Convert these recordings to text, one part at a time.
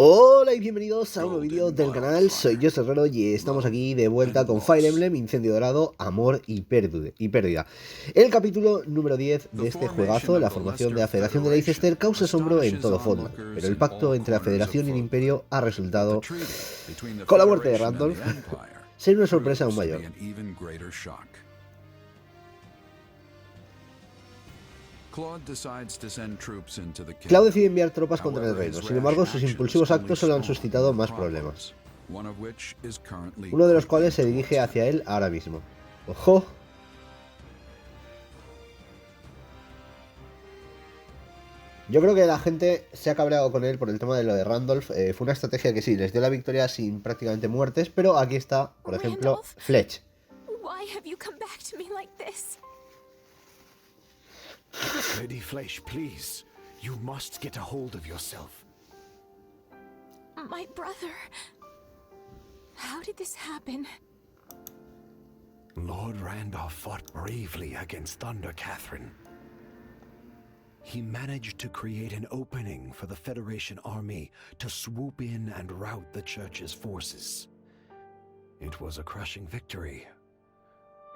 Hola y bienvenidos a un nuevo vídeo del canal, soy Shez y estamos aquí de vuelta con Fire Emblem, Incendio Dorado, Amor y Pérdida. El capítulo número 10 de este juegazo, la formación de la Federación de Leicester, causa asombro en todo fondo, pero el pacto entre la Federación y el Imperio ha resultado, con la muerte de Randolph, ser una sorpresa aún mayor. Claude decide enviar tropas contra el reino, sin embargo sus impulsivos actos solo han suscitado más problemas, uno de los cuales se dirige hacia él ahora mismo. ¡Ojo! Yo creo que la gente se ha cabreado con él por el tema de lo de Randolph. Fue una estrategia que sí, les dio la victoria sin prácticamente muertes, pero aquí está, por ejemplo, Fleche. Lady Fleche, please. You must get a hold of yourself. My brother. How did this happen? Lord Randolph fought bravely against Thunder Catherine. He managed to create an opening for the Federation army to swoop in and rout the Church's forces. It was a crushing victory.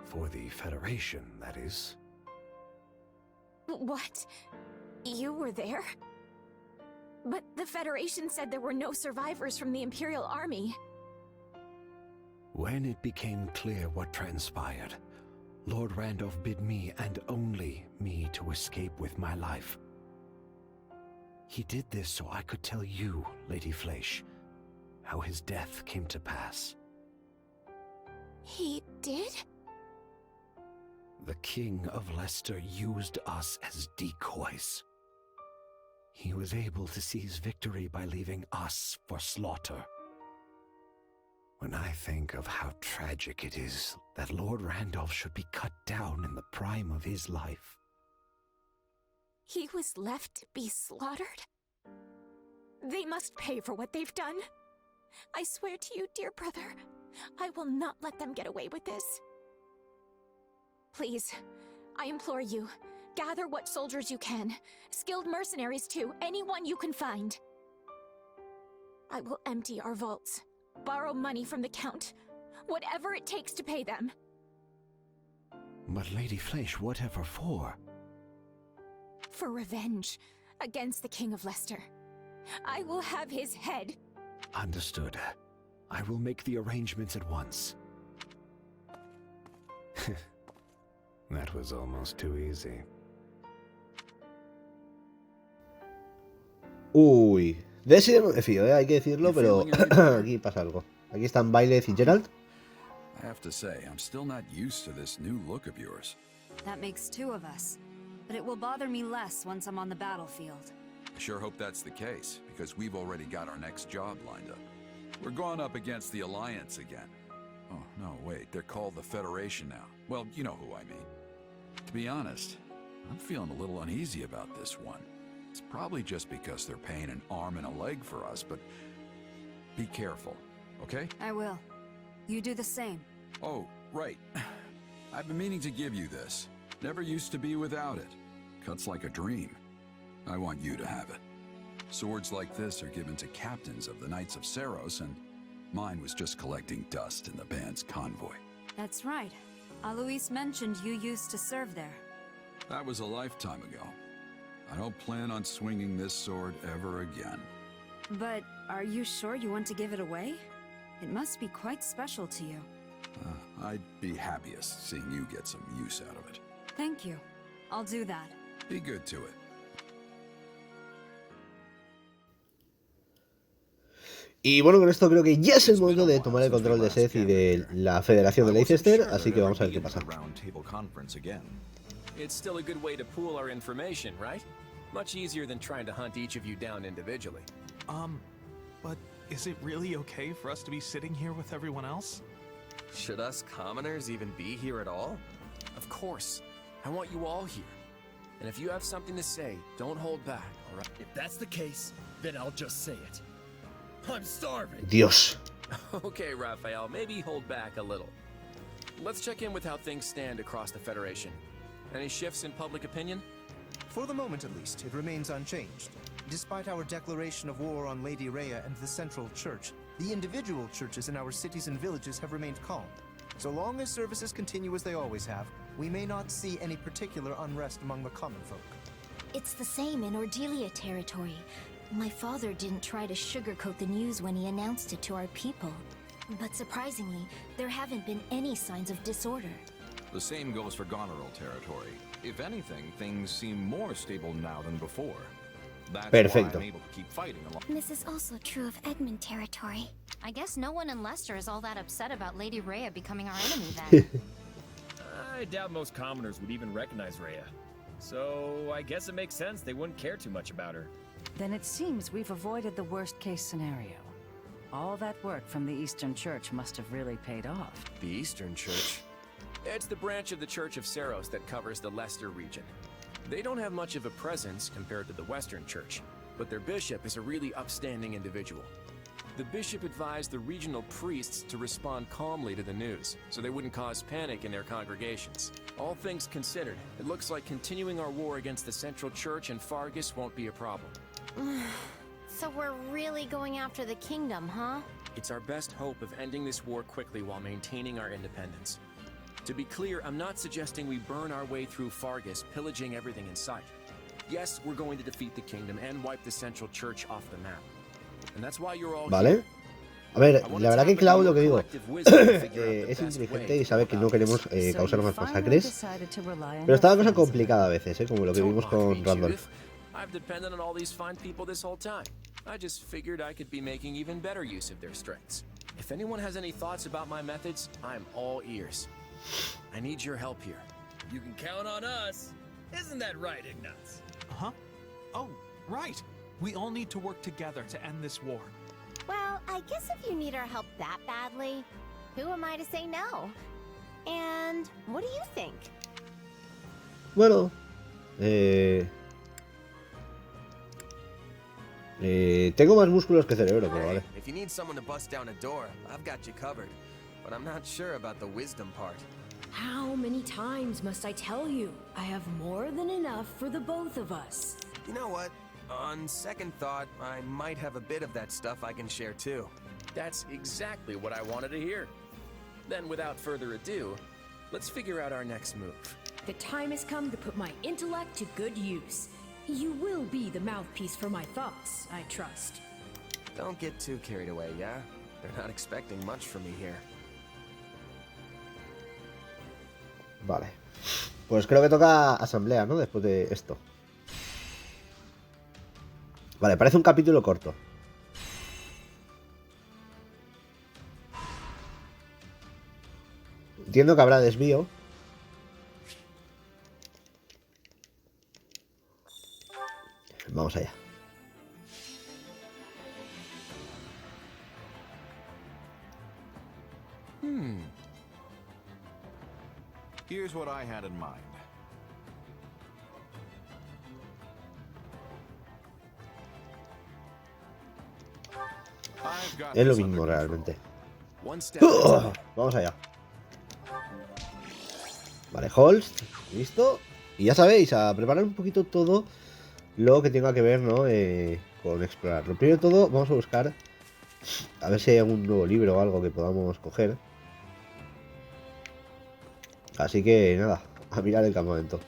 For the Federation, that is. What? You were there? But the Federation said there were no survivors from the Imperial Army. When it became clear what transpired, Lord Randolph bid me, and only me, to escape with my life. He did this so I could tell you, Lady Fleche, how his death came to pass. He did? The King of Leicester used us as decoys. He was able to seize victory by leaving us for slaughter. When I think of how tragic it is that Lord Randolph should be cut down in the prime of his life. He was left to be slaughtered? They must pay for what they've done. I swear to you, dear brother, I will not let them get away with this. Please, I implore you, gather what soldiers you can, skilled mercenaries too, anyone you can find. I will empty our vaults, borrow money from the Count, whatever it takes to pay them. But Lady Fleche, whatever for? For revenge against the King of Leicester. I will have his head. Understood. I will make the arrangements at once. That was almost too easy. Uy, de ese no me fío, hay que decirlo, pero aquí pasa algo. Aquí están Byleth y Gerald. I have to say, I'm still not used to this new look of yours. That makes two of us, but it will bother me less once I'm on the battlefield. I sure hope that's the case, because we've already got our next job lined up. We're going up against the Alliance again. Oh, no, wait, they're called the Federation now. Well, you know who I mean. To be honest, I'm feeling a little uneasy about this one. It's probably just because they're paying an arm and a leg for us, but be careful, okay? I will. You do the same. Oh, right. I've been meaning to give you this. Never used to be without it. Cuts like a dream. I want you to have it. Swords like this are given to captains of the Knights of Seiros, and mine was just collecting dust in the band's convoy. That's right. Alois mentioned you used to serve there. That was a lifetime ago. I don't plan on swinging this sword ever again. But are you sure you want to give it away? It must be quite special to you. I'd be happiest seeing you get some use out of it. Thank you. I'll do that. Be good to it. Y bueno, con esto creo que ya es el momento de tomar el control de Shez y de la Federación de Leicester, así que vamos a ver qué pasa. It's still a good way to pool our information, right? Much easier than trying to hunt each of you down individually. But is it really okay for us to be sitting here with everyone else? Should us commoners even be here at all? Of course. I want you all here. And if you have something to say, don't hold back, all right? If that's the case, then I'll just say it. I'm starving. Dios. Okay, Raphael, maybe hold back a little. Let's check in with how things stand across the Federation. Any shifts in public opinion? For the moment at least, it remains unchanged. Despite our declaration of war on Lady Rhea and the Central Church, the individual churches in our cities and villages have remained calm. So long as services continue as they always have, we may not see any particular unrest among the common folk. It's the same in Ordelia territory. My father didn't try to sugarcoat the news when he announced it to our people. But surprisingly, there haven't been any signs of disorder. The same goes for Goneril territory. If anything, things seem more stable now than before. That's Perfecto. why I'm able to keep fighting along. This is also true of Edmund territory. I guess no one in Leicester is all that upset about Lady Rhea becoming our enemy then. I doubt most commoners would even recognize Rhea. So I guess it makes sense they wouldn't care too much about her. Then it seems we've avoided the worst-case scenario. All that work from the Eastern Church must have really paid off. The Eastern Church? It's the branch of the Church of Saros that covers the Leicester region. They don't have much of a presence compared to the Western Church, but their bishop is a really upstanding individual. The bishop advised the regional priests to respond calmly to the news, so they wouldn't cause panic in their congregations. All things considered, it looks like continuing our war against the Central Church and Fargus won't be a problem. So we're really going after the kingdom, huh? It's our best hope of ending this war quickly while maintaining our independence. To be clear, I'm not suggesting we burn our way through Fargus, pillaging everything in sight. Yes, we're going to defeat the kingdom and wipe the Central Church off the map. And that's why you're all ¿Vale? here. A ver, la verdad que Cloud, lo que digo, es inteligente y sabe que no queremos causar más masacres. Pero está la cosa complicada a veces, como lo que vimos con Randolph. I've depended on all these fine people this whole time. I just figured I could be making even better use of their strengths. If anyone has any thoughts about my methods, I'm all ears. I need your help here. You can count on us. Isn't that right, Ignaz? Huh? Oh, right. We all need to work together to end this war. Well, I guess if you need our help that badly, who am I to say no? And what do you think? Bueno, tengo más músculos que cerebro, pero vale. If you need someone to bust down a door, I've got you covered. But I'm not sure about the wisdom part. How many times must I tell you? I have more than enough for the both of us. You know what? On second thought, I might have a bit of that stuff I can share too. That's exactly what I wanted to hear. Then, without further ado, let's figure out our next move. The time has come to put my intellect to good use. You will be the mouthpiece for my thoughts, I trust. Don't get too carried away, yeah? They're not expecting much from me here. Vale. Pues creo que toca asamblea, ¿no? Después de esto. Vale, parece un capítulo corto. Entiendo que habrá desvío. Vamos allá. Here's what I had in mind. Es lo mismo realmente. Vamos allá. Vale, Holst, listo. Y ya sabéis, a preparar un poquito todo lo que tenga que ver, ¿no? Con explorar. Lo primero de todo, vamos a buscar a ver si hay algún nuevo libro o algo que podamos coger. Así que nada, a mirar el campamento.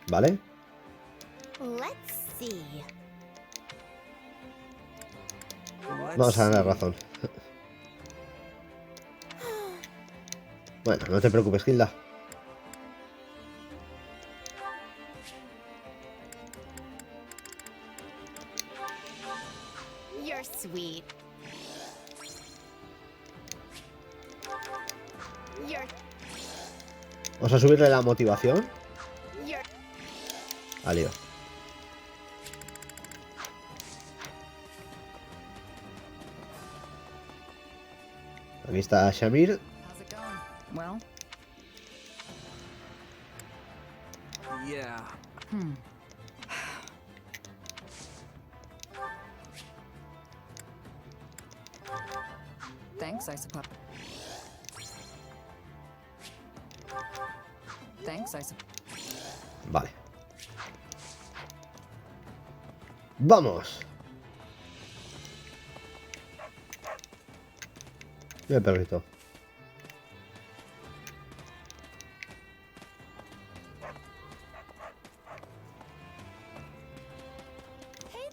Vale. Vamos a dar la razón. Bueno, no te preocupes, Hilda. You're sweet. Vamos a subirle la motivación. Aleo. Aquí está Shamir. Well? Yeah. Thanks, I suppose. Thanks, I suppose. Vale. ¡Vamos! Mira el perrito.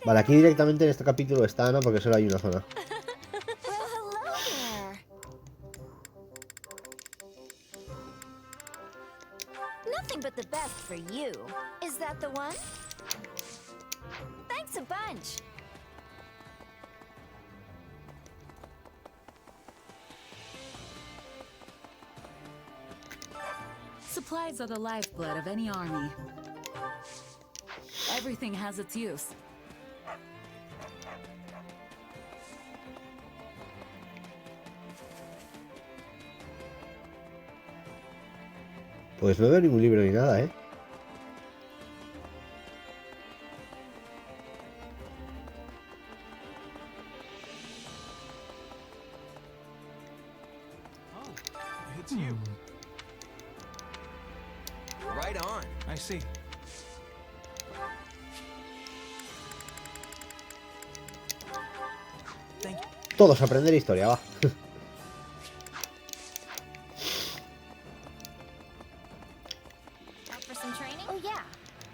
Vale, aquí directamente en este capítulo está Ana porque solo hay una zona. Nothing but the best for you. Is that the one? Thanks a bunch. Supplies are the lifeblood of any army. Everything has its use. Pues no veo ningún libro ni nada, ¿eh? It's you. Right on. I see. Thank you. Todos a aprender historia, va. Out for some training? Oh yeah.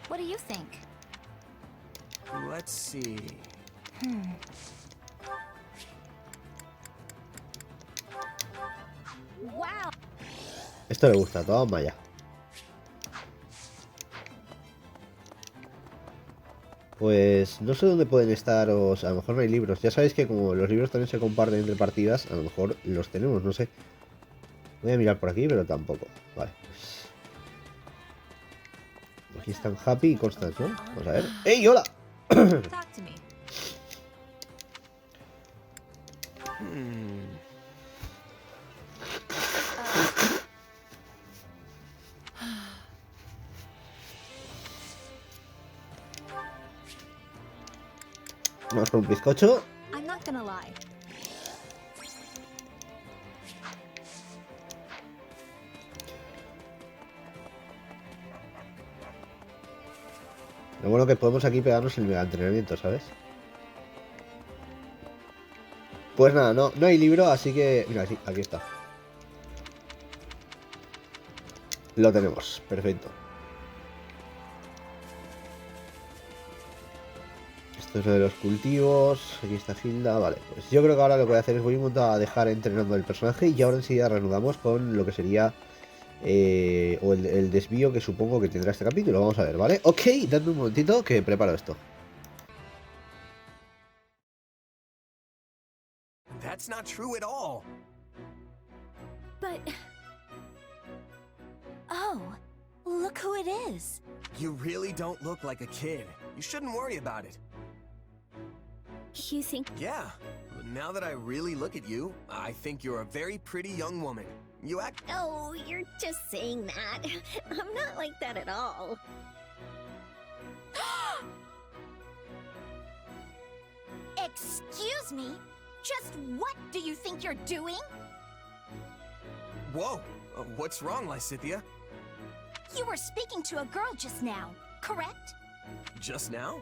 What do you think? Let's see. Wow. Esto le gusta, toma ya. Pues no sé dónde pueden estar, o sea, a lo mejor no hay libros. Ya sabéis que como los libros también se comparten entre partidas, a lo mejor los tenemos, no sé. Voy a mirar por aquí, pero tampoco. Vale, pues... Aquí están Happy y Constance, ¿no? Vamos a ver. ¡Ey, hola! Talk to me. Vamos por un bizcocho. I'm not gonna lie. Lo bueno que podemos aquí pegarnos el mega entrenamiento, ¿sabes? Pues nada, no hay libro, así que... Mira, sí, aquí está. Lo tenemos, perfecto. Esto es lo de los cultivos. Aquí está Hilda, vale. Pues yo creo que ahora lo que voy a hacer es voy a dejar entrenando el personaje y ahora enseguida reanudamos con lo que sería... o el desvío que supongo que tendrá este capítulo. Vamos a ver, ¿vale? Ok, dadme un momentito que preparo esto. That's not true at all. But... Oh, look who it is. You really don't look like a kid. You shouldn't worry about it. You think... Yeah. But now that I really look at you, I think you're a very pretty young woman. You act... Oh, you're just saying that. I'm not like that at all. Excuse me? Just what do you think you're doing? Whoa. What's wrong, Lysithia? You were speaking to a girl just now, correct? Just now?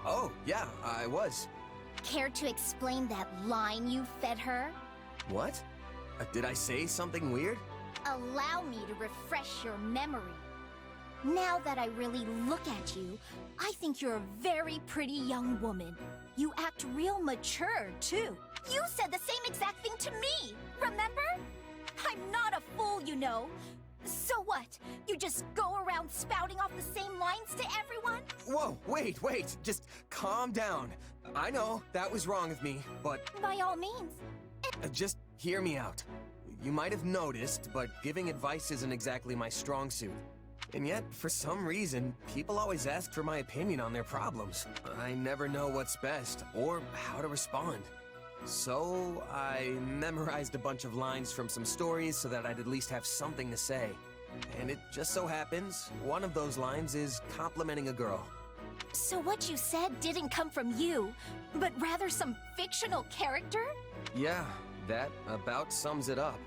Oh, yeah, I was. Care to explain that line you fed her? What? Did I say something weird? Allow me to refresh your memory. Now that I really look at you, I think you're a very pretty young woman. You act real mature, too. You said the same exact thing to me, remember? I'm not a fool, you know. So what? You just go around spouting off the same lines to everyone? Whoa, wait. Just calm down. I know, that was wrong of me, but... By all means. Just hear me out. You might have noticed, but giving advice isn't exactly my strong suit. And yet, for some reason, people always ask for my opinion on their problems. I never know what's best, or how to respond. So, I memorized a bunch of lines from some stories so that I'd at least have something to say. And it just so happens, one of those lines is complimenting a girl. So what you said didn't come from you, but rather some fictional character? Yeah, that about sums it up.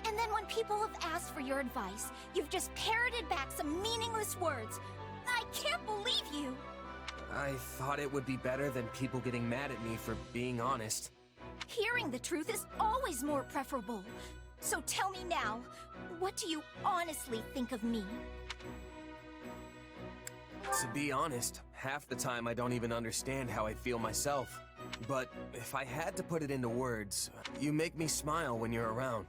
And then when people have asked for your advice, you've just parroted back some meaningless words. I can't believe you! I thought it would be better than people getting mad at me for being honest. Hearing the truth is always more preferable. So tell me now, what do you honestly think of me? To be honest, half the time I don't even understand how I feel myself. But if I had to put it into words, you make me smile when you're around.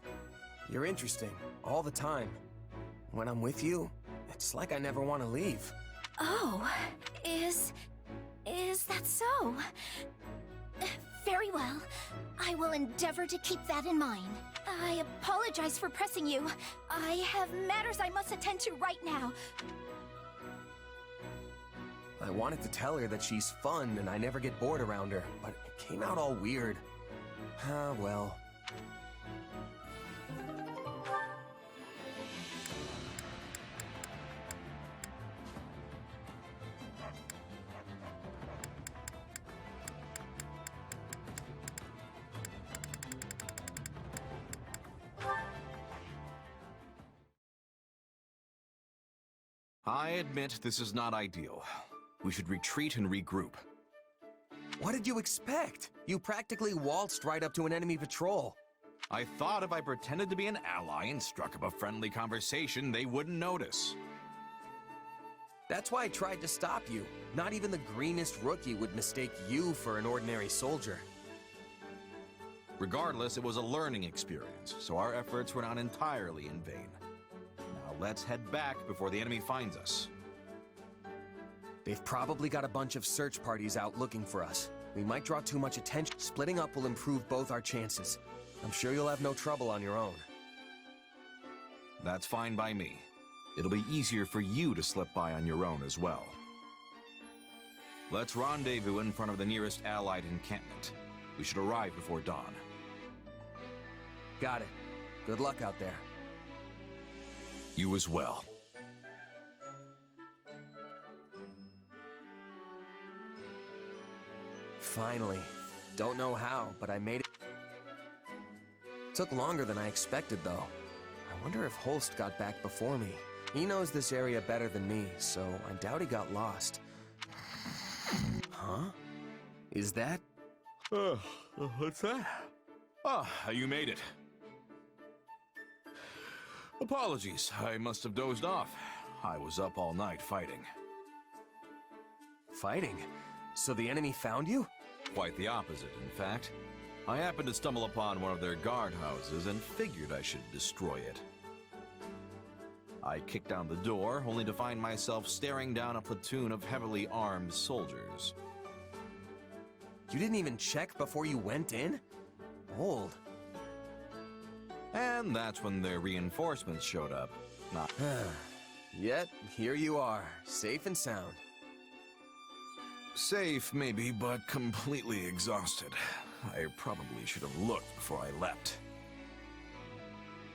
You're interesting, all the time. When I'm with you, it's like I never want to leave. Oh, is that so? Very well. I will endeavor to keep that in mind. I apologize for pressing you. I have matters I must attend to right now. I wanted to tell her that she's fun and I never get bored around her, but it came out all weird. Ah, well. I admit this is not ideal. We should retreat and regroup. What did you expect? You practically waltzed right up to an enemy patrol. I thought if I pretended to be an ally and struck up a friendly conversation, they wouldn't notice. That's why I tried to stop you. Not even the greenest rookie would mistake you for an ordinary soldier. Regardless, it was a learning experience, so our efforts were not entirely in vain. Now let's head back before the enemy finds us. They've probably got a bunch of search parties out looking for us. We might draw too much attention. Splitting up will improve both our chances. I'm sure you'll have no trouble on your own. That's fine by me. It'll be easier for you to slip by on your own as well. Let's rendezvous in front of the nearest Allied encampment. We should arrive before dawn. Got it. Good luck out there. You as well. Finally. Don't know how, but I made it. Took longer than I expected, though. I wonder if Holst got back before me. He knows this area better than me, so I doubt he got lost. Huh? Is that? What's that? Ah, you made it. Apologies, I must have dozed off. I was up all night fighting. Fighting? So the enemy found you? Quite the opposite, in fact. I happened to stumble upon one of their guardhouses and figured I should destroy it. I kicked down the door, only to find myself staring down a platoon of heavily armed soldiers. You didn't even check before you went in? Bold. And that's when their reinforcements showed up. Not. Yet, here you are, safe and sound. Safe, maybe, but completely exhausted. I probably should have looked before I leapt.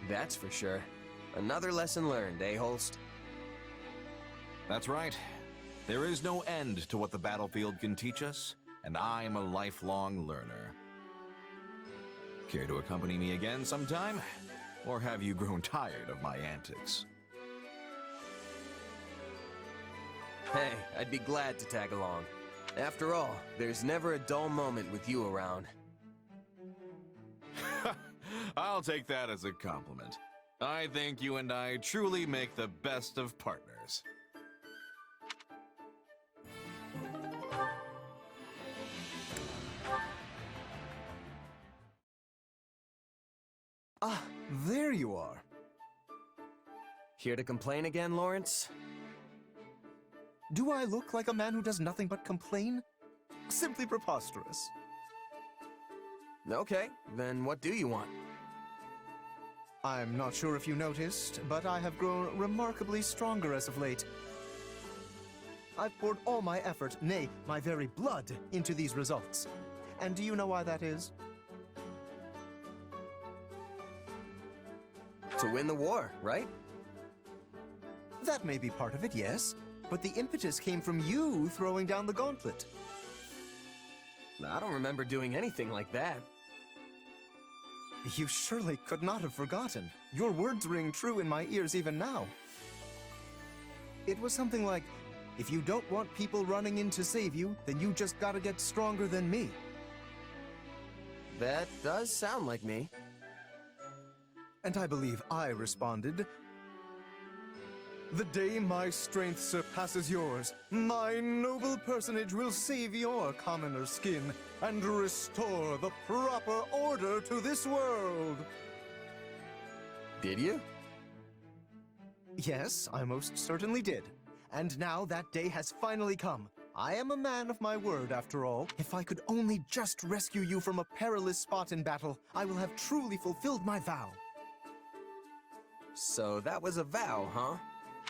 That's for sure. Another lesson learned, eh, Holst? That's right. There is no end to what the battlefield can teach us, and I'm a lifelong learner. Care to accompany me again sometime? Or have you grown tired of my antics? Hey, I'd be glad to tag along. After all, there's never a dull moment with you around. I'll take that as a compliment. I think you and I truly make the best of partners. Ah, there you are. Here to complain again, Lawrence? Do I look like a man who does nothing but complain? Simply preposterous. Okay, then what do you want? I'm not sure if you noticed, but I have grown remarkably stronger as of late. I've poured all my effort, nay, my very blood, into these results. And do you know why that is? To win the war, right? That may be part of it, yes. But the impetus came from you throwing down the gauntlet. I don't remember doing anything like that. You surely could not have forgotten. Your words ring true in my ears even now. It was something like, if you don't want people running in to save you, then you just gotta get stronger than me. That does sound like me. And I believe I responded, the day my strength surpasses yours, my noble personage will save your commoner skin and restore the proper order to this world. Did you? Yes, I most certainly did. And now that day has finally come. I am a man of my word, after all. If I could only just rescue you from a perilous spot in battle, I will have truly fulfilled my vow. So that was a vow, huh?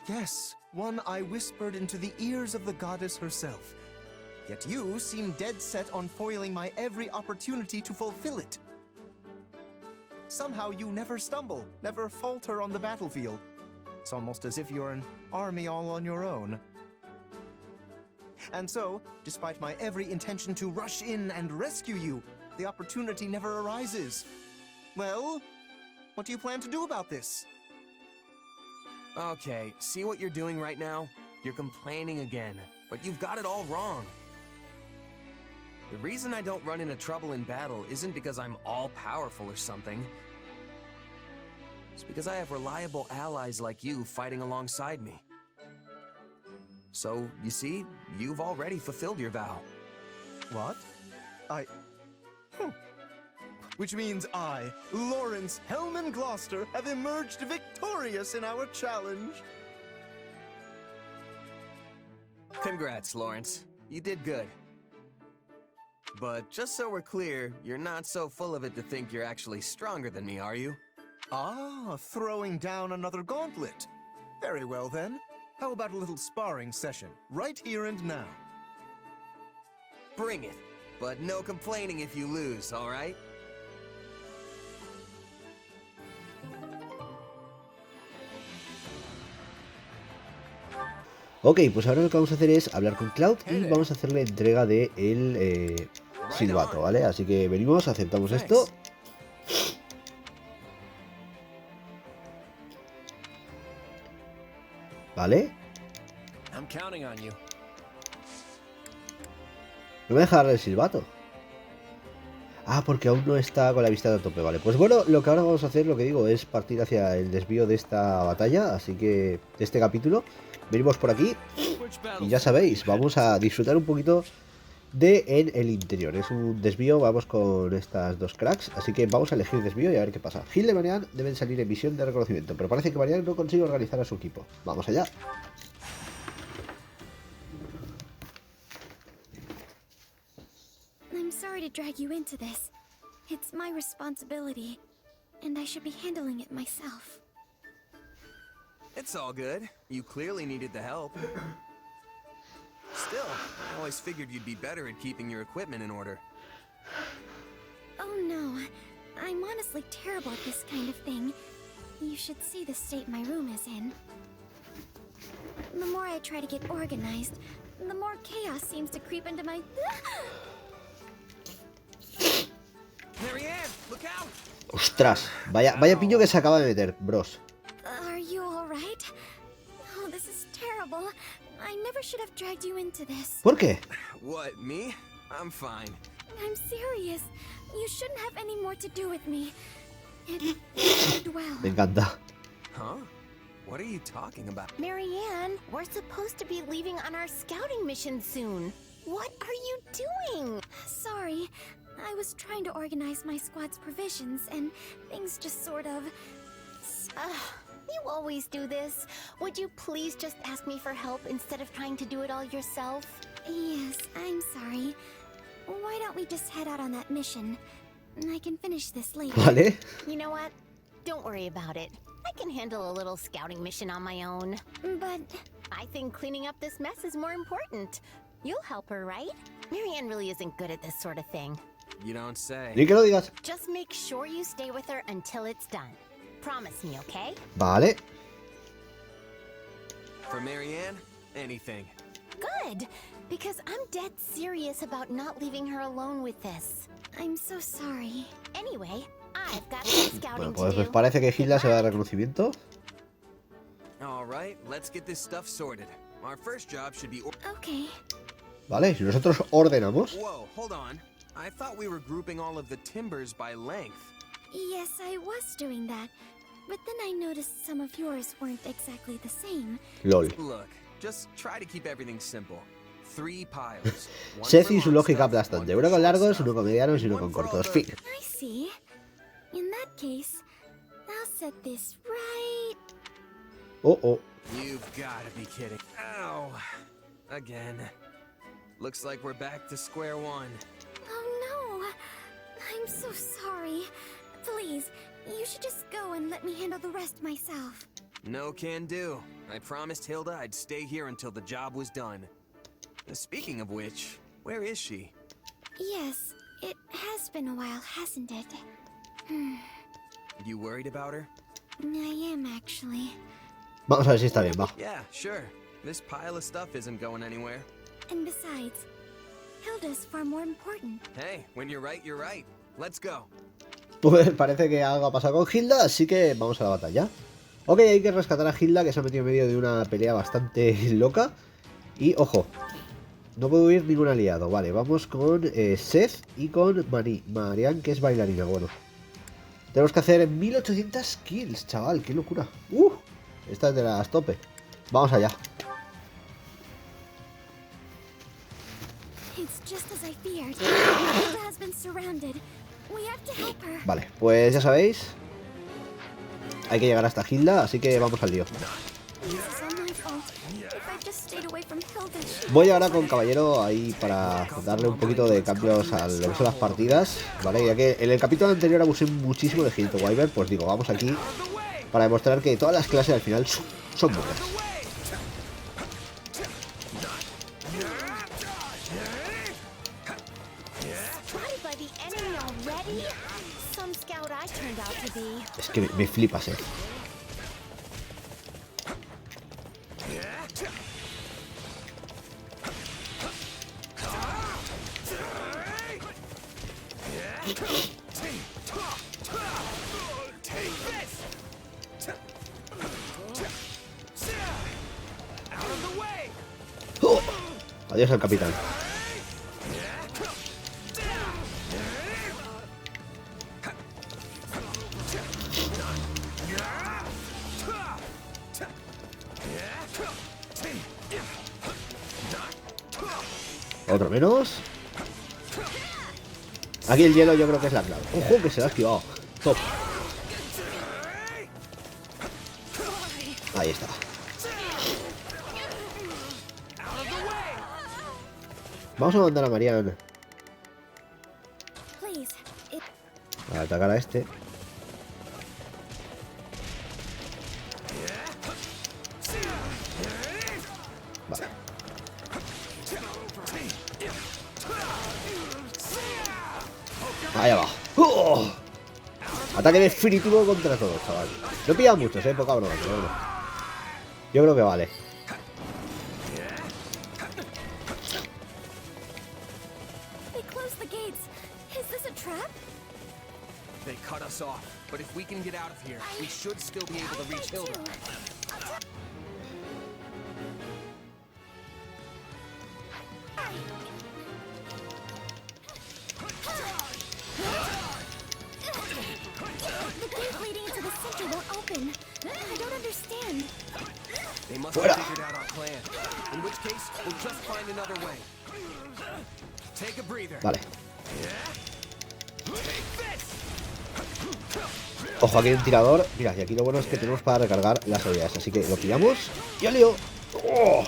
Yes, one I whispered into the ears of the goddess herself. Yet you seem dead set on foiling my every opportunity to fulfill it. Somehow you never stumble, never falter on the battlefield. It's almost as if you're an army all on your own. And so, despite my every intention to rush in and rescue you, the opportunity never arises. Well, what do you plan to do about this? Okay, see what you're doing right now? You're complaining again, but you've got it all wrong. The reason I don't run into trouble in battle isn't because I'm all-powerful or something. It's because I have reliable allies like you fighting alongside me. So, you see, you've already fulfilled your vow. What? Which means I, Lawrence Hellman Gloucester, have emerged victorious in our challenge. Congrats, Lawrence. You did good. But just so we're clear, you're not so full of it to think you're actually stronger than me, are you? Ah, throwing down another gauntlet. Very well then. How about a little sparring session, right here and now? Bring it. But no complaining if you lose, alright? Ok, pues ahora lo que vamos a hacer es hablar con Cloud y vamos a hacerle entrega de el silbato, ¿vale? Así que venimos, aceptamos esto. ¿Vale? No me deja darle el silbato. Ah, porque aún no está con la vista a tope, vale. Pues bueno, lo que ahora vamos a hacer, lo que digo, es partir hacia el desvío de esta batalla, así que de este capítulo. Venimos por aquí y ya sabéis, vamos a disfrutar un poquito de en el interior. Es un desvío, vamos con estas dos cracks, así que vamos a elegir desvío y a ver qué pasa. Hilda y Marianne deben salir en misión de reconocimiento, pero parece que Marianne no consigue organizar a su equipo. Vamos allá. I'm sorry to drag you into this. It's my responsibility, and I should be handling it myself. It's all good. You clearly needed the help. Still, I always figured you'd be better at keeping your equipment in order. Oh no, I'm honestly terrible at this kind of thing. You should see the state my room is in. The more I try to get organized, the more chaos seems to creep into my... Marianne, look out! Ostras, vaya piño que se acaba de meter, bros. Are you alright? Oh, this is terrible. I never should have dragged you into this. ¿Por qué? What, me? I'm fine. I'm serious. You shouldn't have any more to do with me. It ended well. Me encanta. Huh? What are you talking about? Marianne, we're supposed to be leaving on our scouting mission soon. What are you doing? Sorry. I was trying to organize my squad's provisions, and things just sort of... You always do this. Would you please just ask me for help instead of trying to do it all yourself? Yes, I'm sorry. Why don't we just head out on that mission? I can finish this later. Vale. You know what? Don't worry about it. I can handle a little scouting mission on my own. But I think cleaning up this mess is more important. You'll help her, right? Marianne really isn't good at this sort of thing. You don't say. Ni que lo digas. Just make sure you stay with her until it's done. Promise me, okay? Vale. For Marianne, anything. Good, because I'm dead serious about not leaving her alone with this. I'm so sorry. Anyway, I've got some scouting Bueno, to pues do. parece que Hilda se va de reconocimiento. All right, let's get this stuff sorted. Our first job should be. Okay. Vale, si nosotros ordenamos. Whoa, hold on. I thought we were grouping all of the timbers by length. Yes, I was doing that. But then I noticed some of yours weren't exactly the same. LOL. Look, just try to keep everything simple. 3 piles. Shez y su lógica aplastante. Uno con largos, uno con medianos y uno con cortos. Fin. I see. In that case, I'll set this right. Oh, oh. You've gotta be kidding. Ow. Again. Looks like we're back to square one. Oh no. I'm so sorry. Please, you should just go and let me handle the rest myself. No can do. I promised Hilda I'd stay here until the job was done. Speaking of which, where is she? Yes, it has been a while, hasn't it? You worried about her? I am, actually. Vamos a ver si está bien, va. Yeah, sure. This pile of stuff isn't going anywhere. And besides, Hilda's far more important. Hey, when you're right, you're right. Let's go. Pues parece que algo ha pasado con Hilda, así que vamos a la batalla. Ok, hay que rescatar a Hilda, que se ha metido en medio de una pelea bastante loca. Y, ojo, no puedo huir ningún aliado. Vale, vamos con Shez y con Marianne, que es bailarina. Bueno, tenemos que hacer 1800 kills, chaval, qué locura. Esta es de las tope. Vamos allá. Vale, pues ya sabéis, hay que llegar hasta Hilda, así que vamos al lío. Voy ahora con caballero ahí para darle un poquito de cambios a lo que son las partidas, ¿vale? Ya que en el capítulo anterior abusé muchísimo de Hilda, pues digo, vamos aquí para demostrar que todas las clases al final son buenas. Es que me flipas, Adiós al capitán. Otro menos. Aquí el hielo yo creo que es la clave. ¡Ojo, que se la ha esquivado! Top. Ahí está. Vamos a mandar a Marianne a atacar a este. Vale. Allá va. Ataque definitivo contra todos, chaval. No pilla muchos, poca broma, pero bueno. Yo creo que vale. They cut us off, but if we can get out of here, we should still be able to reach Hilda. The gate leading into the center won't open. I don't understand. They must have figured out our plan. In which case, we'll just find another way. Take a breather. Vale. Ojo, aquí hay un tirador. Mira, y aquí lo bueno es que tenemos para recargar las habilidades. Así que lo pillamos y al lío. ¡Oh!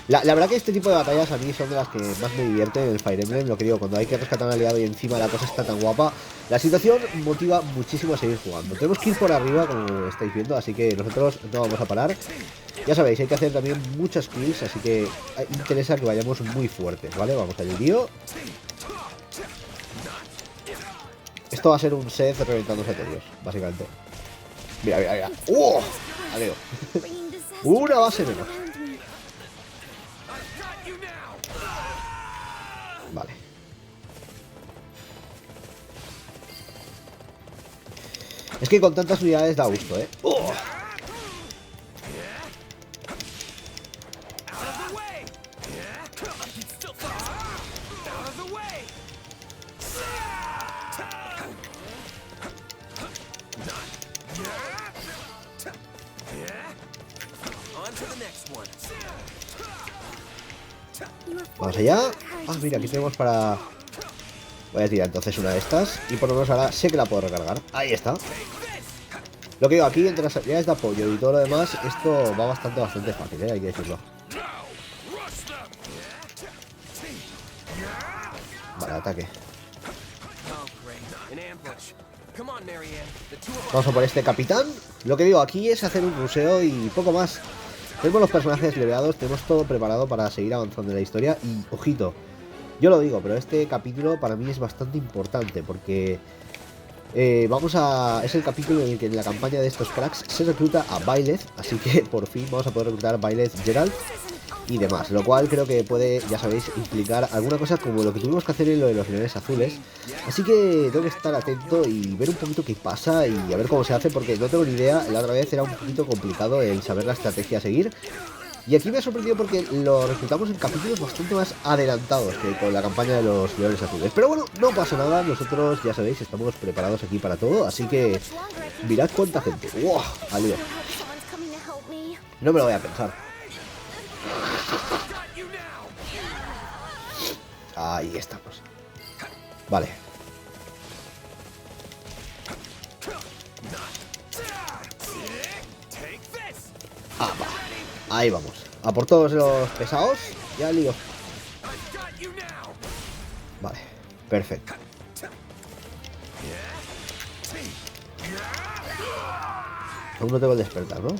La verdad que este tipo de batallas a mí son de las que más me divierten en el Fire Emblem. Lo que digo, cuando hay que rescatar a un aliado y encima la cosa está tan guapa, la situación motiva muchísimo a seguir jugando. Tenemos que ir por arriba, como estáis viendo, así que nosotros no vamos a parar. Ya sabéis, hay que hacer también muchas kills, así que interesa que vayamos muy fuertes, ¿vale? Vamos al lío. Esto va a ser un Shez reventándose a todos, básicamente. Mira, mira, mira. ¡Oh! Adiós. Una base menos. Vale. Es que con tantas unidades da gusto, ¿eh? ¡Oh! Vamos allá. Ah, mira, aquí tenemos para... Voy a tirar entonces una de estas. Y por lo menos ahora sé que la puedo recargar. Ahí está. Lo que digo, aquí entre las habilidades de apoyo y todo lo demás, esto va bastante fácil, hay que decirlo. Vale, ataque. Vamos a por este capitán. Lo que digo, aquí es hacer un ruseo y poco más. Tenemos los personajes levelados, tenemos todo preparado para seguir avanzando en la historia. Y, ojito, yo lo digo, pero este capítulo para mí es bastante importante porque es el capítulo en el que en la campaña de estos cracks se recluta a Byleth. Así que por fin vamos a poder reclutar a Byleth, Geralt y demás, lo cual creo que puede, ya sabéis, implicar alguna cosa como lo que tuvimos que hacer en lo de los leones azules. Así que tengo que estar atento y ver un poquito qué pasa y a ver cómo se hace, porque no tengo ni idea. La otra vez era un poquito complicado el saber la estrategia a seguir, y aquí me ha sorprendido porque lo reclutamos en capítulos bastante más adelantados que con la campaña de los leones azules. Pero bueno, no pasa nada, nosotros ya sabéis, estamos preparados aquí para todo, así que mirad cuánta gente. ¡Wow! Alío. No me lo voy a pensar. Ahí estamos. Vale. Ah, va. Ahí vamos. A por todos los pesados. Ya lío. Vale. Perfecto. Aún no tengo el despertar, ¿no?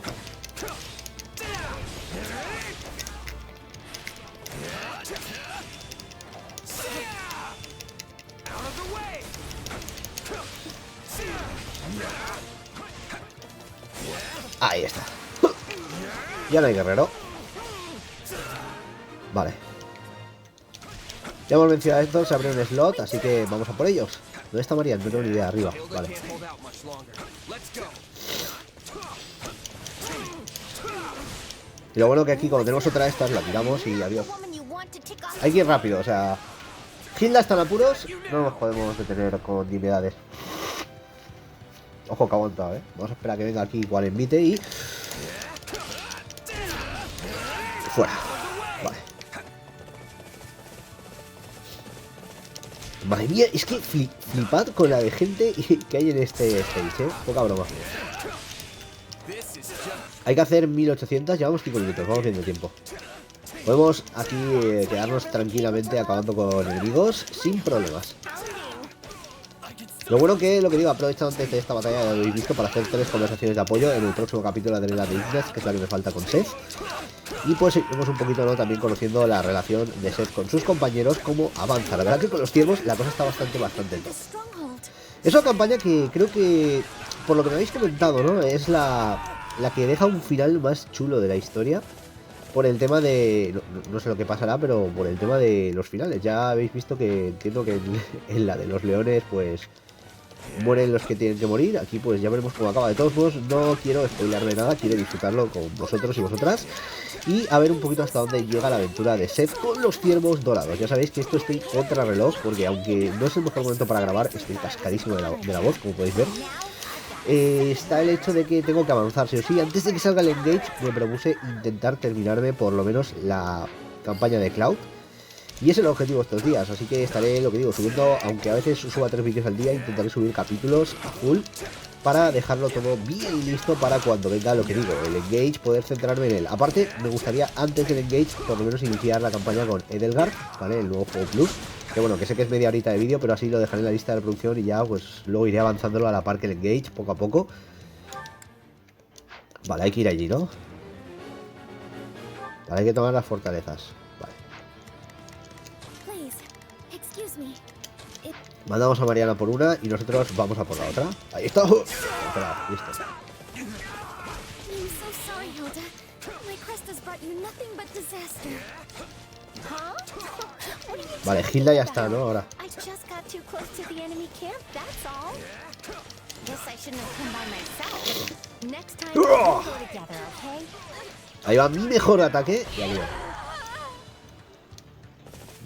Ahí está. Ya no hay guerrero. Vale. Ya hemos mencionado esto, se abre un slot, así que vamos a por ellos. ¿Dónde está Marianne? No tengo ni idea, arriba. Vale. Y lo bueno que aquí, como tenemos otra de estas, la tiramos y adiós. Hay que ir rápido, o sea... Hilda está en apuros, no nos podemos detener con nimiedades. Ojo que ha aguantado, ¿eh? Vamos a esperar a que venga aquí igual invite y... fuera. Vale. Madre mía, es que flipad con la de gente que hay en este stage, ¿eh? Poca broma. Hay que hacer 1800, llevamos 5 minutos, vamos viendo el tiempo. Podemos aquí quedarnos tranquilamente acabando con enemigos sin problemas. Lo bueno que, lo que digo, aprovechado antes de esta batalla, ya lo habéis visto, para hacer 3 conversaciones de apoyo. En el próximo capítulo de la de Ignaz, que es la que me falta con Shez. Y pues seguimos un poquito, ¿no?, también conociendo la relación de Shez con sus compañeros, cómo avanza. La verdad que con los ciervos la cosa está bastante top. Es una campaña que creo que, por lo que me habéis comentado, ¿no?, es la que deja un final más chulo de la historia. Por el tema de... No sé lo que pasará, pero por el tema de los finales. Ya habéis visto que entiendo que en la de los leones, pues... mueren los que tienen que morir. Aquí pues ya veremos cómo acaba. De todos modos, no quiero spoilarme nada, quiero disfrutarlo con vosotros y vosotras y a ver un poquito hasta dónde llega la aventura de Shez con los ciervos dorados. Ya sabéis que esto estoy contra reloj, porque aunque no es el mejor momento para grabar, estoy cascadísimo de la voz, como podéis ver. Está el hecho de que tengo que avanzar sí o sí. Antes de que salga el engage me propuse intentar terminarme por lo menos la campaña de Cloud. Y es el objetivo estos días, así que estaré, lo que digo, subiendo, aunque a veces suba 3 vídeos al día, intentaré subir capítulos a full para dejarlo todo bien listo para cuando venga lo que digo, el engage, poder centrarme en él. Aparte, me gustaría antes del engage por lo menos iniciar la campaña con Edelgard, ¿vale? El nuevo juego plus, que bueno, que sé que es media horita de vídeo, pero así lo dejaré en la lista de reproducción y ya pues luego iré avanzándolo a la par que el engage, poco a poco. Vale, hay que ir allí, ¿no? Vale, hay que tomar las fortalezas. Vale. Mandamos a Marianne por una y nosotros vamos a por la otra. Ahí está. Espera, listo. Vale, Hilda ya está, ¿no? Ahora. Ahí va mi mejor ataque. Y adiós.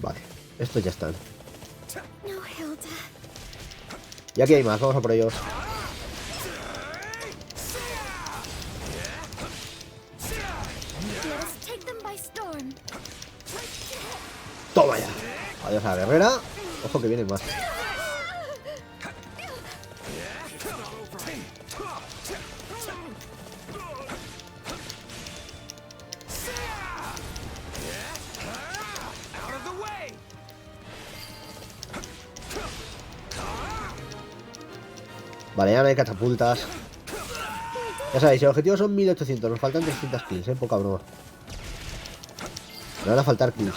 Vale, estos ya están. Y aquí hay más, vamos a por ellos. Toma ya. Adiós a la guerrera. Ojo que vienen más. Vale, ya no hay catapultas. Ya sabéis, el objetivo son 1800. Nos faltan 300 kills, poca broma. Me van a faltar kills.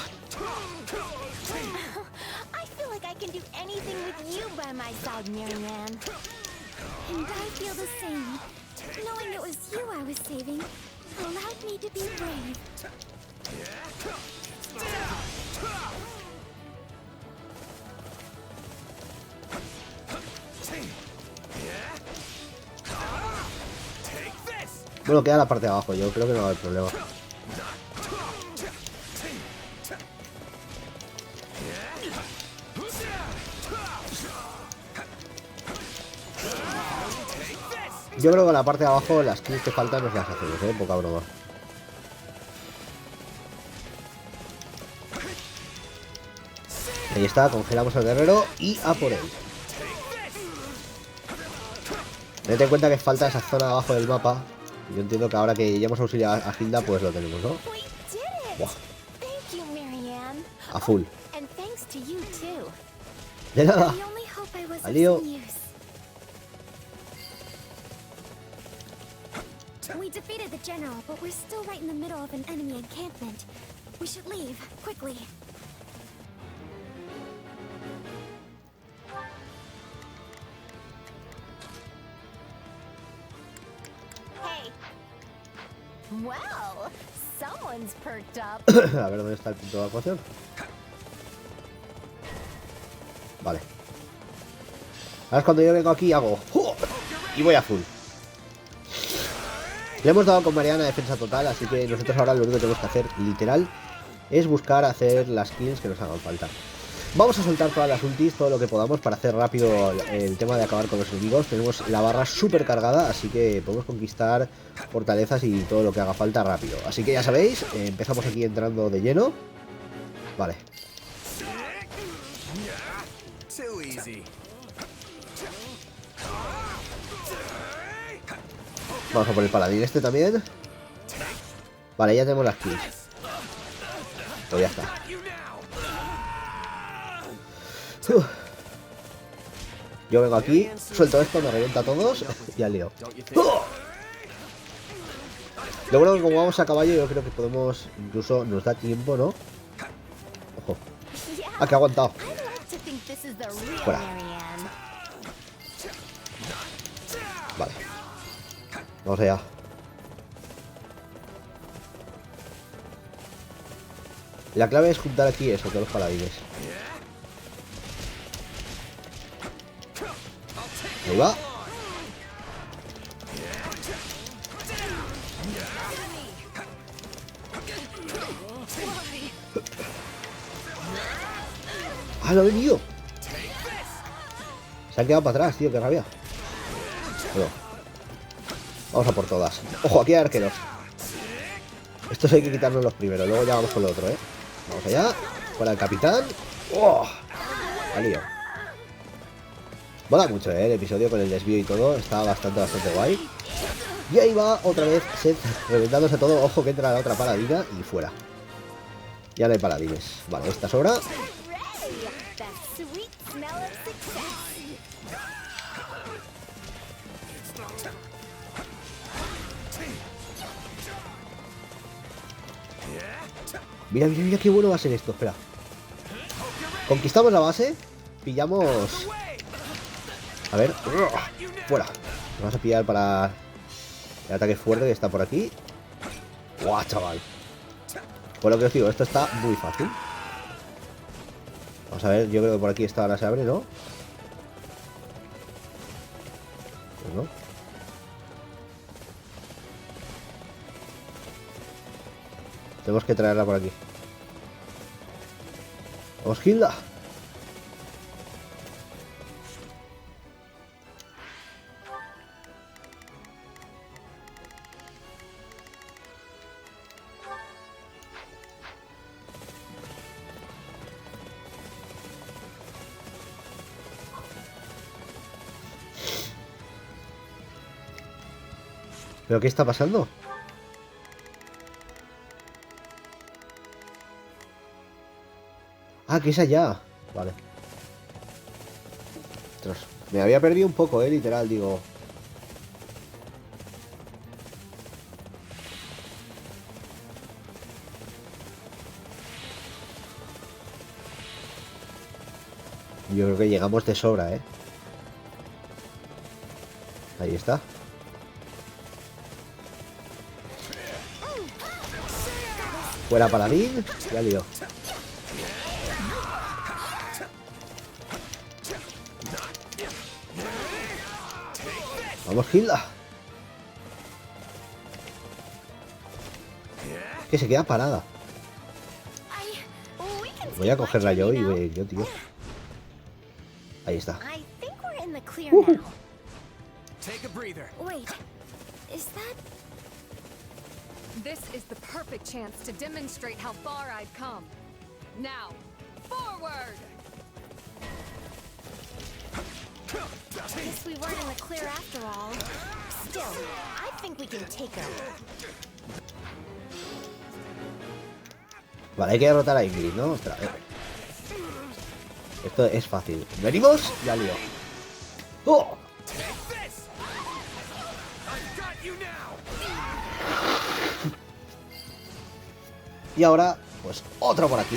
Bueno, queda la parte de abajo, yo creo que no va a haber problema. Yo creo que en la parte de abajo las kills que faltan nos las hacemos, poca broma. Ahí está, congelamos al guerrero y a por él. Tened en cuenta que falta esa zona de abajo del mapa. Yo entiendo que ahora que ya hemos auxiliado a Hilda, pues lo tenemos, ¿no? Buah. A full. De nada. Al lío. We defeated the general, but we're still right in the middle of an enemy encampment. We should leave quickly. Well, someone's perked up. A ver dónde está el punto de evacuación. Vale. Ahora es cuando yo vengo aquí y hago ¡oh! Y voy a full. Le hemos dado con Marianne a defensa total, así que nosotros ahora lo único que tenemos que hacer, literal, es buscar hacer las kills que nos hagan falta. Vamos a soltar todas las ultis, todo lo que podamos para hacer rápido el tema de acabar con los enemigos. Tenemos la barra súper cargada, así que podemos conquistar fortalezas y todo lo que haga falta rápido. Así que ya sabéis, empezamos aquí entrando de lleno. Vale. Vamos a por el paladín este también. Vale, ya tenemos las kills. Pues ya está. Yo vengo aquí, suelto esto, me revienta a todos y al lío. Lo bueno es que como vamos a caballo, yo creo que podemos, incluso nos da tiempo, ¿no? Ojo. Ah, que ha aguantado. Fuera. Vale. Vamos allá. La clave es juntar aquí eso, todos los paladines. Ahí va. ¡Ah, lo ha venido! Se han quedado para atrás, tío, qué rabia. Bueno, vamos a por todas. ¡Ojo, aquí hay arqueros! Estos hay que quitarnos los primeros, luego ya vamos con lo otro, ¿eh? Vamos allá, fuera el capitán. ¡Oh! Al lío. Mola mucho, el episodio con el desvío y todo. Está bastante guay. Y ahí va otra vez Shez reventándose todo. Ojo que entra la otra paladina y fuera. Ya no hay paladines. Vale, esta sobra. Mira, mira, mira qué bueno va a ser esto. Espera. Conquistamos la base. Pillamos. A ver. Fuera. Vamos a pillar para el ataque fuerte que está por aquí. ¡Guau, chaval! Pues lo que os digo, esto está muy fácil. Vamos a ver, yo creo que por aquí esta ahora se abre, ¿no? Pues no. Tenemos que traerla por aquí. ¡Vamos, Hilda! ¿Pero qué está pasando? Ah, que es allá. Vale. Ostras, me había perdido un poco, literal, digo. Yo creo que llegamos de sobra, Ahí está. Fuera paladín. Ya lío. Vamos, Hilda. Que se queda parada. Voy a cogerla yo y voy yo, tío. Ahí está. Wait, is that? This is the perfect chance to demonstrate how far I've come. Now, forward! Guess we weren't in the clear after all. Still, I think we can take her. Vale, hay que derrotar a Ingrid, ¿no? Ostras, Esto es fácil. ¿Venimos? Ya lío. ¡Oh! Y ahora, pues otro por aquí.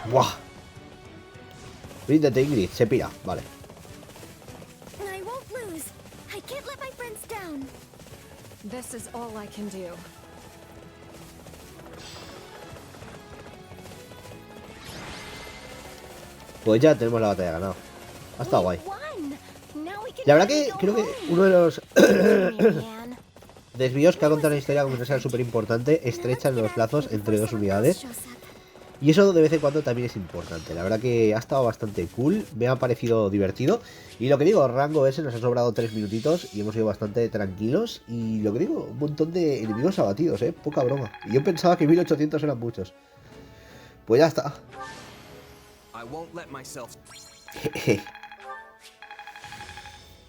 ¡Guau! Ríndete, Ingrid, se pira, vale. This is all I can do. Pues ya tenemos la batalla ganada. Ha estado guay. La verdad que creo que uno de los desvíos que ha contado la historia, como que sea súper importante, estrechan los lazos entre dos unidades. Y eso de vez en cuando también es importante. La verdad que ha estado bastante cool, me ha parecido divertido. Y lo que digo, rango ese nos ha sobrado 3 minutitos y hemos ido bastante tranquilos. Y lo que digo, un montón de enemigos abatidos, poca broma. Y yo pensaba que 1800 eran muchos. Pues ya está.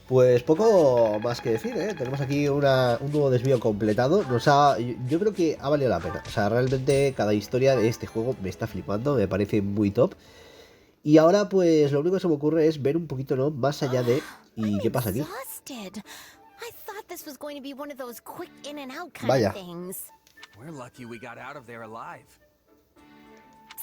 Pues poco más que decir, Tenemos aquí un nuevo desvío completado. Yo creo que ha valido la pena. O sea, realmente cada historia de este juego me está flipando, me parece muy top. Y ahora pues lo único que se me ocurre es ver un poquito, ¿no?, más allá de... ¿Y qué pasa aquí? Vaya.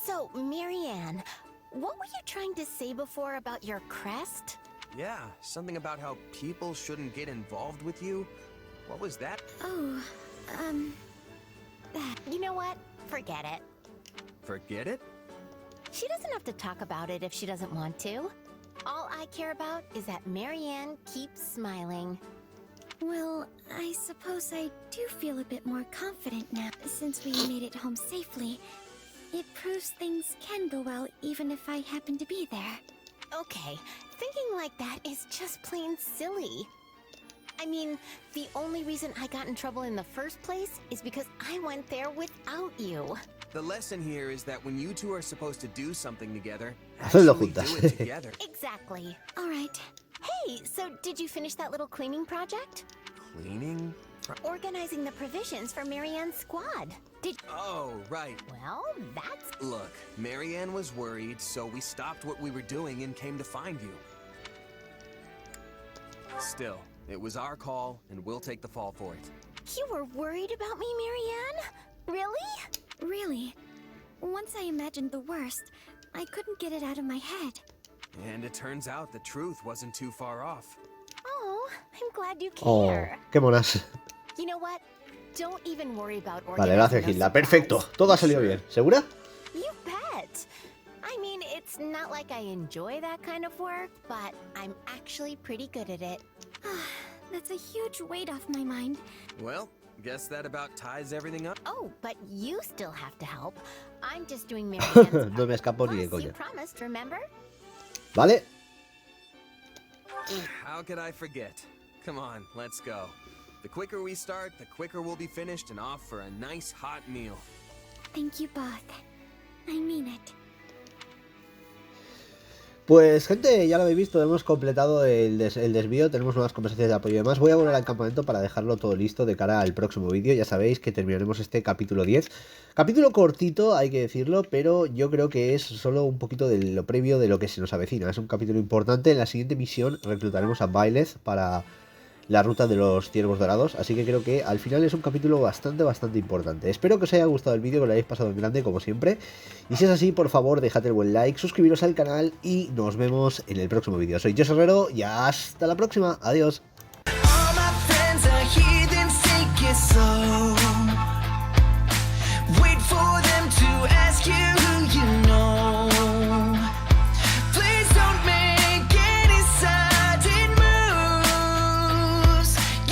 So, Marianne, what were you trying to say before about your crest? Yeah, something about how people shouldn't get involved with you. What was that? Oh, that. You know what? Forget it. Forget it? She doesn't have to talk about it if she doesn't want to. All I care about is that Marianne keeps smiling. Well, I suppose I do feel a bit more confident now, since we made it home safely. It proves things can go well even if I happen to be there. Okay, thinking like that is just plain silly. I mean, the only reason I got in trouble in the first place is because I went there without you. The lesson here is that when you two are supposed to do something together, Hacerlo actually juntas. do it together. Exactly. All right. Hey, so did you finish that little cleaning project? Cleaning? Organizing the provisions for Marianne's squad. Oh, right. Well, that's... Look, Marianne was worried, so we stopped what we were doing and came to find you. Still, it was our call, and we'll take the fall for it. You were worried about me, Marianne? Really? Really. Once I imagined the worst, I couldn't get it out of my head. And it turns out the truth wasn't too far off. Oh, I'm glad you Oh, care. qué monas. You know what? Don't even worry about Vale, gracias, Hilda. Perfecto. Todo ha salido bien. ¿Segura? You bet. I mean, it's not like I enjoy that kind of work, but I'm actually pretty good at it. That's a huge weight off my mind. Well, guess that about ties everything up. Oh, but you still have to help. I'm just doing Marianne's No me escapo ni de Plus, you coña. promised, remember? Vale. How could I forget? Come on, let's go. The quicker we start, the quicker we'll be finished and off for a nice hot meal. Thank you both. I mean it. Pues gente, ya lo habéis visto, hemos completado el desvío, tenemos nuevas conversaciones de apoyo y demás. Voy a volver al campamento para dejarlo todo listo de cara al próximo vídeo. Ya sabéis que terminaremos este capítulo 10. Capítulo cortito, hay que decirlo, pero yo creo que es solo un poquito de lo previo de lo que se nos avecina. Es un capítulo importante. En la siguiente misión reclutaremos a Bailes para la ruta de los ciervos dorados, así que creo que al final es un capítulo bastante importante. Espero que os haya gustado el vídeo, que lo hayáis pasado en grande como siempre, y si es así, por favor, dejad el buen like, suscribiros al canal y nos vemos en el próximo vídeo. Soy Shez Herrero y hasta la próxima, adiós. All my friends are heathens, take it slow.